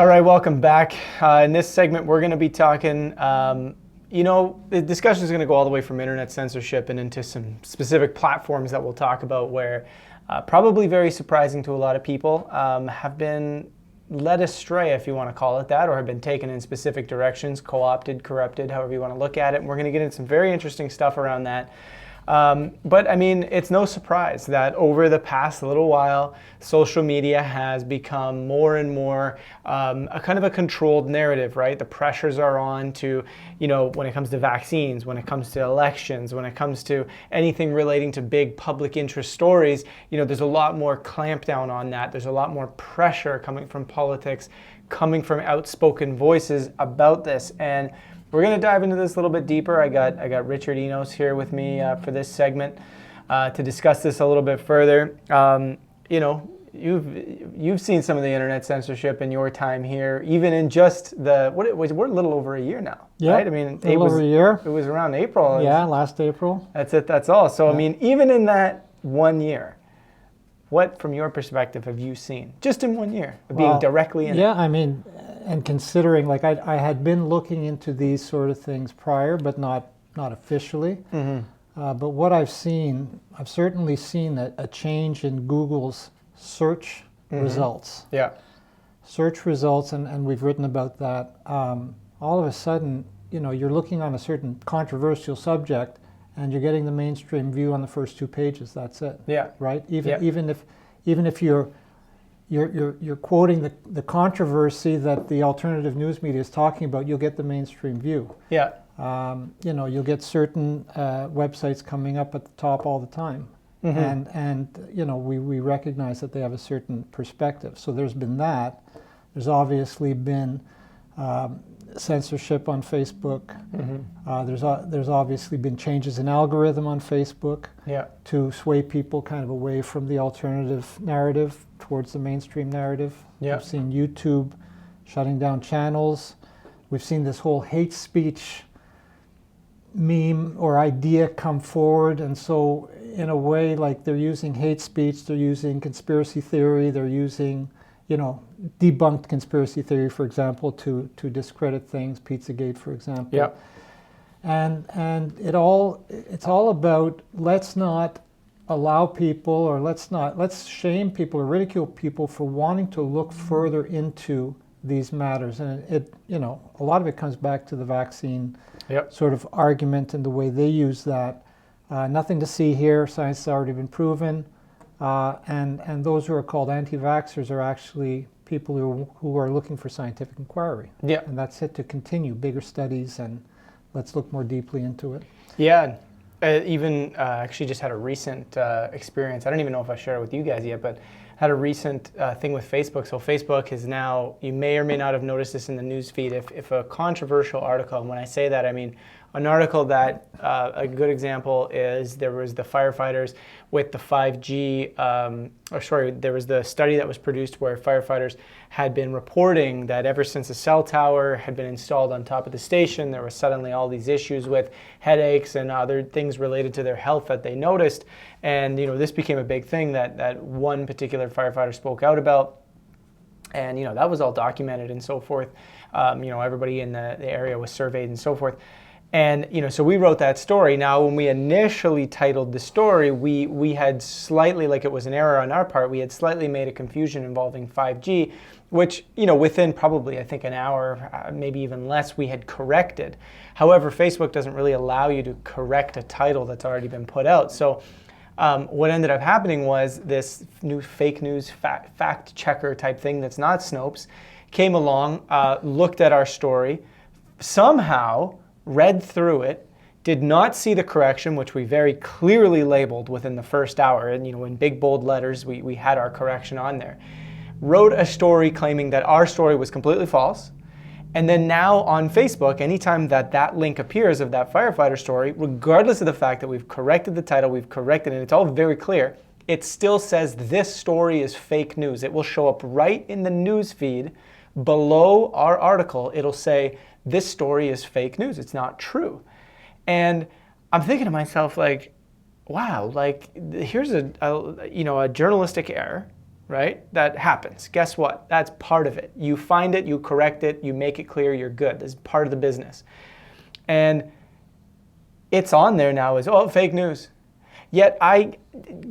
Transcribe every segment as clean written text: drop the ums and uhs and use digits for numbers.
All right, welcome back. In this segment, we're going to be talking, the discussion is going to go all the way from internet censorship and into some specific platforms that we'll talk about where probably very surprising to a lot of people have been led astray, if you want to call it that, or have been taken in specific directions, co-opted, corrupted, however you want to look at it. And we're going to get into some very interesting stuff around that. But I mean, it's no surprise that over the past little while, social media has become more and more a kind of a controlled narrative, right? The pressures are on to, when it comes to vaccines, when it comes to elections, when it comes to anything relating to big public interest stories, there's a lot more clampdown on that. There's a lot more pressure coming from politics, coming from outspoken voices about this. And we're going to dive into this a little bit deeper. I got Richard Enos here with me for this segment to discuss this a little bit further. You've seen some of the internet censorship in your time here, even in just we're a little over a year now, yeah, right? I mean, a little over a year. It was around April. Yeah, last April. That's it. That's all. So yeah. I mean, even in that 1 year, what, from your perspective, have you seen just in 1 year of being directly in it? Yeah, I mean, and considering, like, I had been looking into these sort of things prior, but not officially. Mm-hmm. But what I've certainly seen a change in Google's search mm-hmm. results. Yeah. Search results, and we've written about that. All of a sudden, you're looking on a certain controversial subject, and you're getting the mainstream view on the first 2 pages. That's it. Yeah. Right. Even if you're quoting the controversy that the alternative news media is talking about, you'll get the mainstream view. Yeah. You'll get certain websites coming up at the top all the time, mm-hmm. and we recognize that they have a certain perspective. So there's been that. There's obviously been censorship on Facebook. Mm-hmm. There's obviously been changes in algorithm on Facebook to sway people kind of away from the alternative narrative towards the mainstream narrative. Yeah. We've seen YouTube shutting down channels. We've seen this whole hate speech meme or idea come forward, and so in a way, like, they're using hate speech, they're using conspiracy theory, they're using debunked conspiracy theory, for example, to discredit things, Pizzagate, for example. Yeah. And it's all about, let's not allow people, or let's shame people or ridicule people for wanting to look further into these matters. And a lot of it comes back to the vaccine sort of argument and the way they use that. Nothing to see here, science has already been proven. And those who are called anti-vaxxers are actually people who are looking for scientific inquiry. Yeah. And that's it, to continue bigger studies, and let's look more deeply into it. Yeah. Even actually just had a recent experience. I don't even know if I shared it with you guys yet, but had a recent thing with Facebook. So Facebook is now, you may or may not have noticed this in the news feed, if a controversial article, and when I say that, I mean an article that, a good example is, there was the firefighters with the 5G, there was the study that was produced where firefighters had been reporting that ever since a cell tower had been installed on top of the station, there was suddenly all these issues with headaches and other things related to their health that they noticed. And this became a big thing that one particular firefighter spoke out about. And that was all documented and so forth. Everybody in the area was surveyed and so forth. And so we wrote that story. Now, when we initially titled the story, we had slightly, like, it was an error on our part, we had slightly made a confusion involving 5G, which within probably, I think, an hour, maybe even less, we had corrected. However, Facebook doesn't really allow you to correct a title that's already been put out. So what ended up happening was this new fake news fact checker type thing that's not Snopes came along, looked at our story, somehow read through it, did not see the correction, which we very clearly labeled within the first hour, and in big bold letters we had our correction on there, wrote a story claiming that our story was completely false. And then now on Facebook, anytime that link appears of that firefighter story, regardless of the fact that we've corrected the title, we've corrected it, it's all very clear, it still says this story is fake news. It will show up right in the news feed below our article. It'll say, this story is fake news. It's not true. And I'm thinking to myself, like, wow, like, here's a journalistic error, right? That happens. Guess what? That's part of it. You find it, you correct it, you make it clear, you're good. That's part of the business. And it's on there now as, oh, fake news. Yet I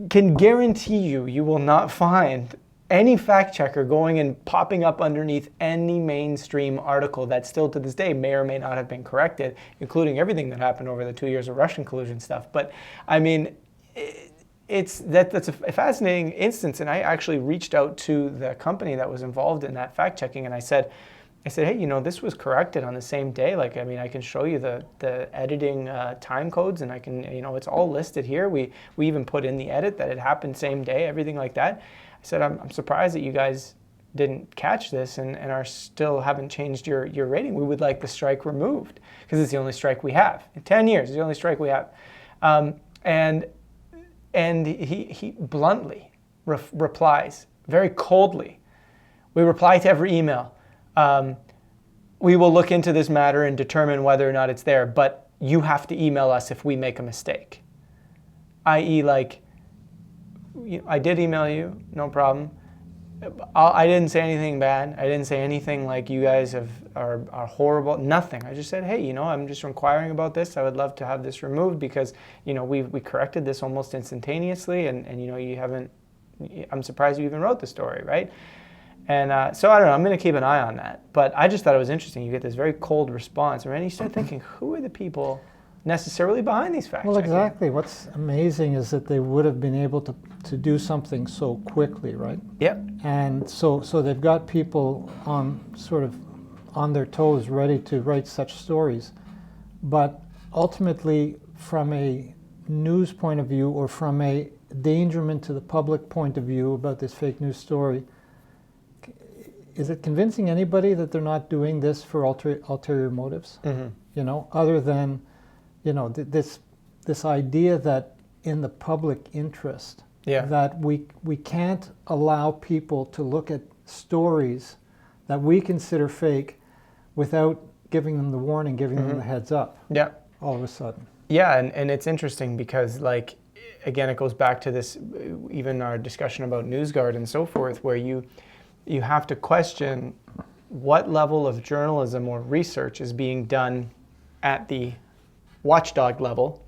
can guarantee you, you will not find any fact checker going and popping up underneath any mainstream article that still to this day may or may not have been corrected, including everything that happened over the 2 years of Russian collusion stuff. But I mean, that's a fascinating instance. And I actually reached out to the company that was involved in that fact checking, and I said, hey, you know, this was corrected on the same day. Like, I mean, I can show you the editing time codes, and I can, you know, it's all listed here. We even put in the edit that it happened same day, everything like that. I said, I'm surprised that you guys didn't catch this and are still haven't changed your rating. We would like the strike removed because it's the only strike we have. In 10 years, it's the only strike we have. And he bluntly replies, very coldly. We reply to every email. We will look into this matter and determine whether or not it's there, but you have to email us if we make a mistake. I.e., like, I did email you, no problem. I didn't say anything bad. I didn't say anything like you guys are horrible. Nothing. I just said, hey, you know, I'm just inquiring about this. I would love to have this removed because, you know, we corrected this almost instantaneously, and you know, you haven't. I'm surprised you even wrote the story, right? And so I don't know. I'm going to keep an eye on that. But I just thought it was interesting. You get this very cold response, and then you start thinking, who are the people necessarily behind these fact checking? Well, exactly. What's amazing is that they would have been able to do something so quickly, right? Yep. And so they've got people on their toes, ready to write such stories. But ultimately, from a news point of view or from a endangerment to the public point of view about this fake news story, is it convincing anybody that they're not doing this for ulterior motives? Mm-hmm. You know, other than, you know, this idea that in the public interest, that we can't allow people to look at stories that we consider fake without giving them the warning, giving them the heads up. Yeah. All of a sudden. Yeah, and it's interesting because, like, again, it goes back to this, even our discussion about NewsGuard and so forth, where you have to question what level of journalism or research is being done at the watchdog level,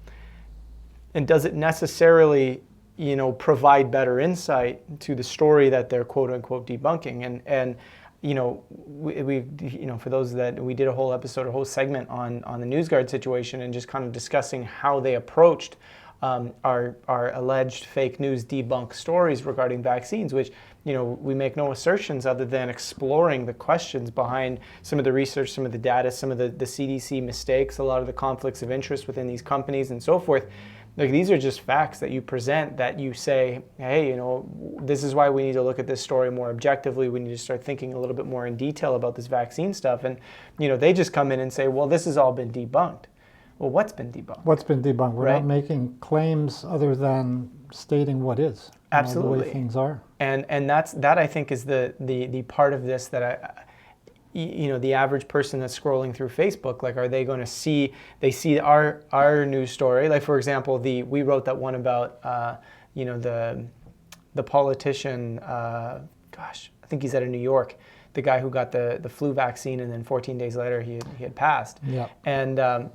and does it necessarily, you know, provide better insight to the story that they're quote unquote debunking. And you know, we you know, for those that we did a whole episode, a whole segment on the NewsGuard situation and just kind of discussing how they approached our alleged fake news debunk stories regarding vaccines, which, you know, we make no assertions other than exploring the questions behind some of the research, some of the data, some of the CDC mistakes, a lot of the conflicts of interest within these companies and so forth. Like, these are just facts that you present, that you say, hey, you know, this is why we need to look at this story more objectively. We need to start thinking a little bit more in detail about this vaccine stuff. And, you know, they just come in and say, well, this has all been debunked. Well, what's been debunked? What's been debunked? We're not making claims other than stating what is. Absolutely. The way things are. And that I think is the part of this that you know, the average person that's scrolling through Facebook, like, are they going to see our news story? Like, for example, we wrote that one about you know, the politician, gosh, I think he's out of New York, the guy who got the flu vaccine and then 14 days later he had passed. Yeah. And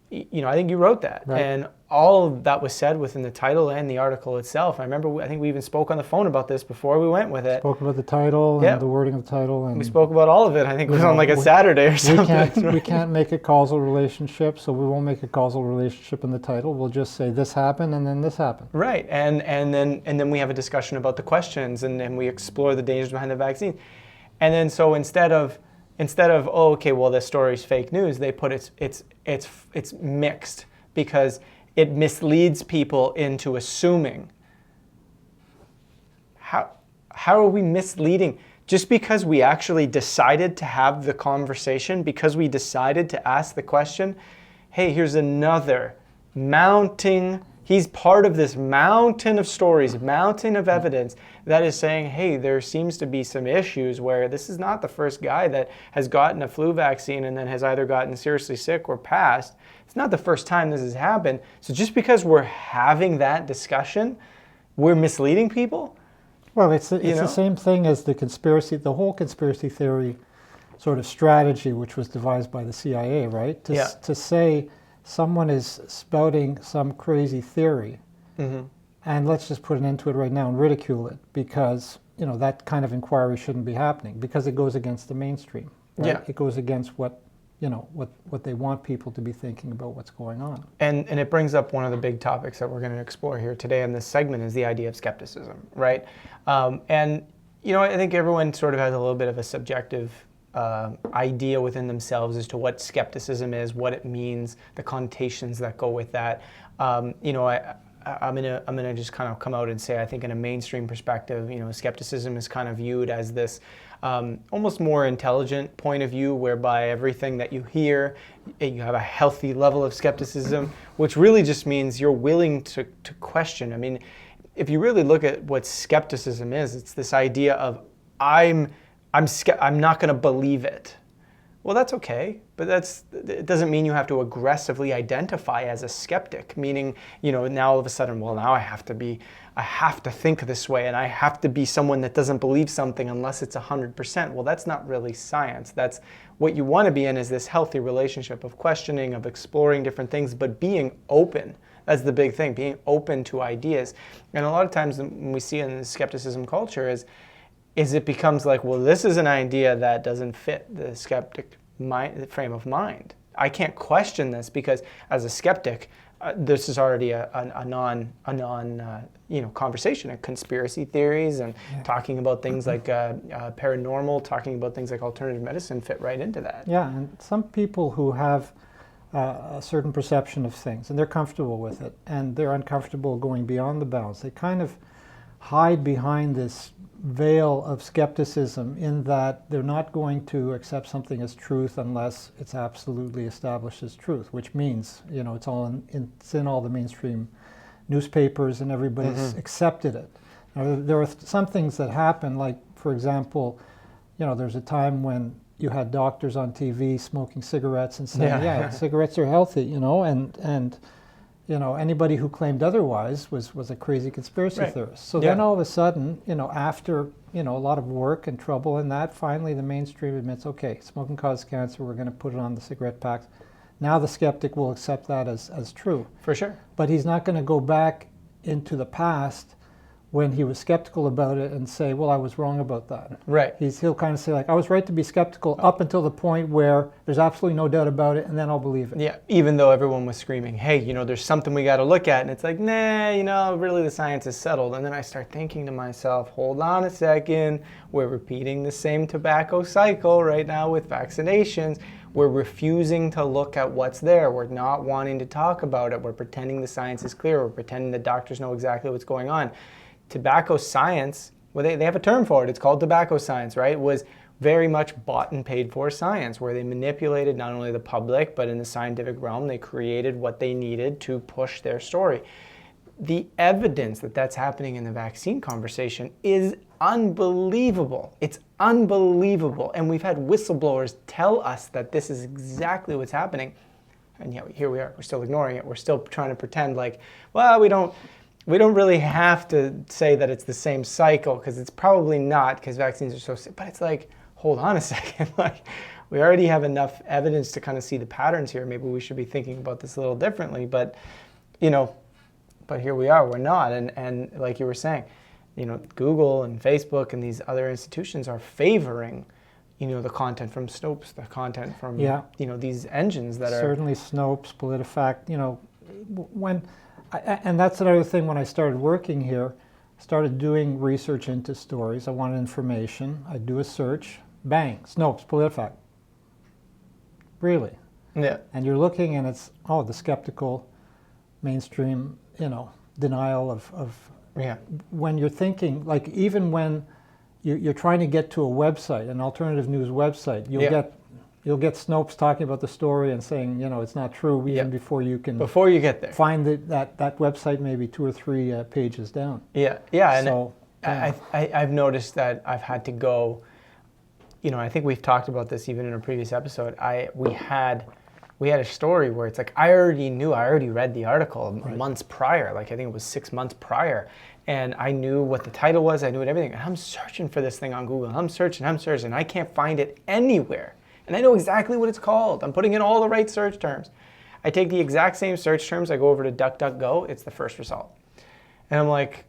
you know, I think you wrote that, right. And all of that was said within the title and the article itself. I remember, I think we even spoke on the phone about this before we went with it. Spoke about the title and the wording of the title. And we spoke about all of it. I think it was on like a Saturday or something. We can't make a causal relationship, so we won't make a causal relationship in the title. We'll just say this happened and then this happened. Right, and then we have a discussion about the questions, and then we explore the dangers behind the vaccine. And then so instead of oh, okay, well, this story's fake news, they put it's mixed because it misleads people into assuming. How are we misleading? Just because we actually decided to have the conversation, because we decided to ask the question, hey, here's another mounting, he's part of this mountain of stories, mountain of evidence that is saying, hey, there seems to be some issues where this is not the first guy that has gotten a flu vaccine and then has either gotten seriously sick or passed. It's not the first time this has happened. So just because we're having that discussion, we're misleading people? Well, it's the same thing as the whole conspiracy theory sort of strategy, which was devised by the CIA, right? To say someone is spouting some crazy theory, and let's just put an end to it right now and ridicule it, because that kind of inquiry shouldn't be happening, because it goes against the mainstream. Right? Yeah, it goes against what they want people to be thinking about what's going on. And it brings up one of the big topics that we're going to explore here today in this segment, is the idea of skepticism, right? And I think everyone sort of has a little bit of a subjective idea within themselves as to what skepticism is, what it means, the connotations that go with that. I'm gonna just kind of come out and say, I think in a mainstream perspective, skepticism is kind of viewed as this almost more intelligent point of view, whereby everything that you hear, you have a healthy level of skepticism, which really just means you're willing to question. I mean, if you really look at what skepticism is, it's this idea of I'm not going to believe it. Well, that's okay, but it doesn't mean you have to aggressively identify as a skeptic, meaning, now all of a sudden, well, now I have to think this way, and I have to be someone that doesn't believe something unless it's 100%. Well, that's not really science. That's what you want to be in, is this healthy relationship of questioning, of exploring different things, but being open. That's the big thing, being open to ideas. And a lot of times when we see in the skepticism culture is it becomes like, well, this is an idea that doesn't fit the skeptic frame of mind. I can't question this because, as a skeptic, this is already a non conversation, and conspiracy theories and talking about things like paranormal, talking about things like alternative medicine fit right into that. Yeah, and some people who have a certain perception of things, and they're comfortable with it, and they're uncomfortable going beyond the bounds. They kind of hide behind this veil of skepticism, in that they're not going to accept something as truth unless it's absolutely established as truth, which means, it's in all the mainstream newspapers and everybody's accepted it. Now, there are some things that happen, like, for example, there's a time when you had doctors on TV smoking cigarettes and saying, cigarettes are healthy, and anybody who claimed otherwise was a crazy conspiracy theorist. So then all of a sudden, after, a lot of work and trouble in that, finally the mainstream admits, okay, smoking causes cancer, we're going to put it on the cigarette packs. Now the skeptic will accept that as true. For sure. But he's not going to go back into the past when he was skeptical about it and say, well, I was wrong about that. Right. He'll kind of say, like, I was right to be skeptical up until the point where there's absolutely no doubt about it, and then I'll believe it. Yeah, even though everyone was screaming, hey, there's something we got to look at, and it's like, nah, really the science is settled. And then I start thinking to myself, hold on a second, we're repeating the same tobacco cycle right now with vaccinations. We're refusing to look at what's there. We're not wanting to talk about it. We're pretending the science is clear. We're pretending the doctors know exactly what's going on. Tobacco science, well, they have a term for it. It's called tobacco science, right? It was very much bought and paid for science, where they manipulated not only the public, but in the scientific realm, they created what they needed to push their story. The evidence that that's happening in the vaccine conversation is unbelievable. It's unbelievable. And we've had whistleblowers tell us that this is exactly what's happening. And yet here we are. We're still ignoring it. We're still trying to pretend like, well, we don't really have to say that it's the same cycle, because it's probably not, because vaccines are so, but it's like, hold on a second, like, we already have enough evidence to kind of see the patterns here. Maybe we should be thinking about this a little differently, but but here we are, we're not. And like you were saying, Google and Facebook and these other institutions are favoring, the content from Snopes, the content from, these engines that are... Certainly Snopes, PolitiFact, and that's another thing. When I started working here, started doing research into stories. I wanted information. I'd do a search. Bang, Snopes, PolitiFact. Really? Yeah. And you're looking, and it's, the skeptical mainstream, denial of when you're thinking, like, even when you're trying to get to a website, an alternative news website, you'll get Snopes talking about the story and saying, it's not true, even before you get there. Find that website maybe 2 or 3 pages down. Yeah. So, I've noticed that I've had to go, I think we've talked about this even in a previous episode. We had we had a story where it's like, I already read the article months prior, like I think it was 6 months prior, and I knew what the title was, I knew it, everything, and I'm searching for this thing on Google, I'm searching, and I can't find it anywhere. And I know exactly what it's called. I'm putting in all the right search terms. I take the exact same search terms, I go over to DuckDuckGo, it's the first result. And I'm like,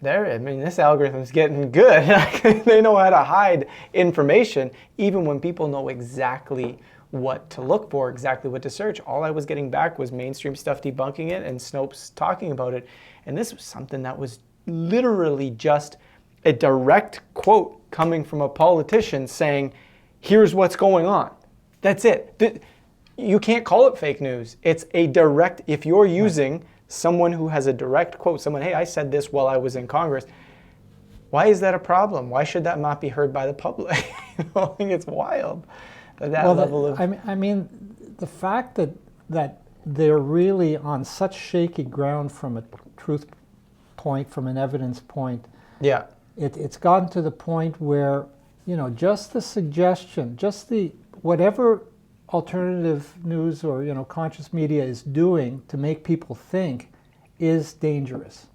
this algorithm's getting good. They know how to hide information, even when people know exactly what to look for, exactly what to search. All I was getting back was mainstream stuff debunking it and Snopes talking about it. And this was something that was literally just a direct quote coming from a politician saying, here's what's going on. That's it. You can't call it fake news. It's a direct, if you're using someone who has a direct quote, someone, hey, I said this while I was in Congress, why is that a problem? Why should that not be heard by the public? I think it's wild. Level of... I mean, the fact that they're really on such shaky ground from a truth point, from an evidence point, yeah, it's gotten to the point where, just the suggestion, just the whatever alternative news or conscious media is doing to make people think is dangerous,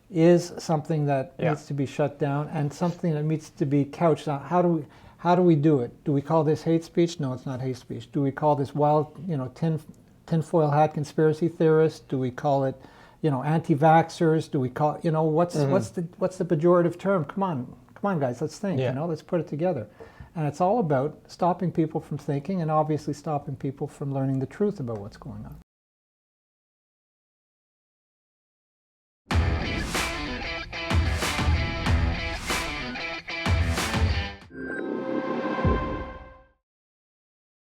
is something that needs to be shut down, and something that needs to be couched on. How do we do it? Do we call this hate speech? No, it's not hate speech. Do we call this wild, tinfoil hat conspiracy theorists? Do we call it, anti-vaxxers? Do we call what's the pejorative term? Come on, guys, let's think. Let's put it together. And it's all about stopping people from thinking and obviously stopping people from learning the truth about what's going on.